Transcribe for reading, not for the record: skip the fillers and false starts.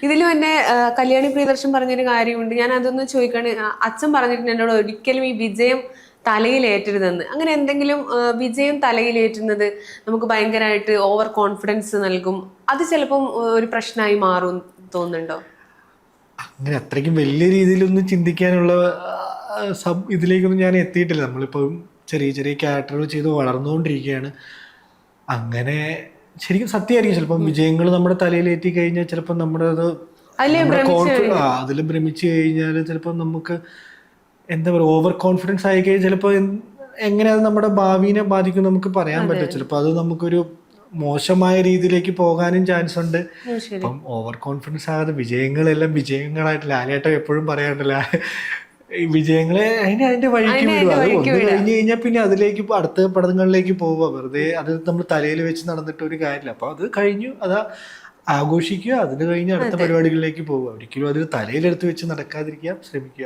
ഇതിലും എന്നെ കല്യാണി പ്രിയദർശൻ പറഞ്ഞൊരു കാര്യമുണ്ട്. ഞാൻ അതൊന്ന് ചോദിക്കാണ്. അച്ഛൻ പറഞ്ഞിട്ടുണ്ട് എന്നോട്, ഒരിക്കലും ഈ വിജയം തലയിലേറ്റരുതെന്ന്. അങ്ങനെ എന്തെങ്കിലും വിജയം തലയിലേറ്റുന്നത് നമുക്ക് ഭയങ്കരമായിട്ട് ഓവർ കോൺഫിഡൻസ് നൽകും, അത് ചിലപ്പം ഒരു പ്രശ്നമായി മാറും തോന്നുന്നുണ്ടോ? അങ്ങനെ അത്രയ്ക്കും വലിയ രീതിയിലൊന്നും ചിന്തിക്കാനുള്ള ഇതിലേക്കൊന്നും ഞാൻ എത്തിയിട്ടില്ല. നമ്മളിപ്പം ചെറിയ ചെറിയ ക്യാരക്ടറുകൾ ചെയ്ത് വളർന്നുകൊണ്ടിരിക്കുകയാണ്. അങ്ങനെ ശരിക്കും സത്യമായിരിക്കും, ചിലപ്പം വിജയങ്ങൾ നമ്മുടെ തലയിലേറ്റി കഴിഞ്ഞാൽ ചിലപ്പോൾ നമ്മുടെ അത് അതിൽ ഭ്രമിച്ചു കഴിഞ്ഞാൽ ചിലപ്പോൾ നമുക്ക് എന്താ പറയുക, ഓവർ കോൺഫിഡൻസ് ആയി കഴിഞ്ഞാൽ ചിലപ്പോൾ എങ്ങനെ അത് നമ്മുടെ ഭാവിനെ ബാധിക്കും നമുക്ക് പറയാൻ പറ്റും. ചിലപ്പോൾ അത് നമുക്കൊരു മോശമായ രീതിയിലേക്ക് പോകാനും ചാൻസ് ഉണ്ട്. അപ്പം ഓവർ കോൺഫിഡൻസ് ആകാതെ വിജയങ്ങളെല്ലാം വിജയങ്ങളായിട്ട് ലാലേട്ടൻ എപ്പോഴും പറയാറില്ല, വിജയങ്ങളെ അതിന്റെ വഴിക്ക് വിടുക. അത് ഒന്ന് കഴിഞ്ഞ് കഴിഞ്ഞാൽ പിന്നെ അതിലേക്ക് അടുത്ത പടങ്ങളിലേക്ക് പോവുക. വെറുതെ അത് നമ്മൾ തലയിൽ വെച്ച് നടന്നിട്ട് ഒരു കാര്യമില്ല. അപ്പൊ അത് കഴിഞ്ഞു, അത് ആഘോഷിക്കുക, അതിന് കഴിഞ്ഞ് അടുത്ത പരിപാടികളിലേക്ക് പോവുക. ഒരിക്കലും അത് തലയിലെടുത്ത് വെച്ച് നടക്കാതിരിക്കാൻ ശ്രമിക്കുക.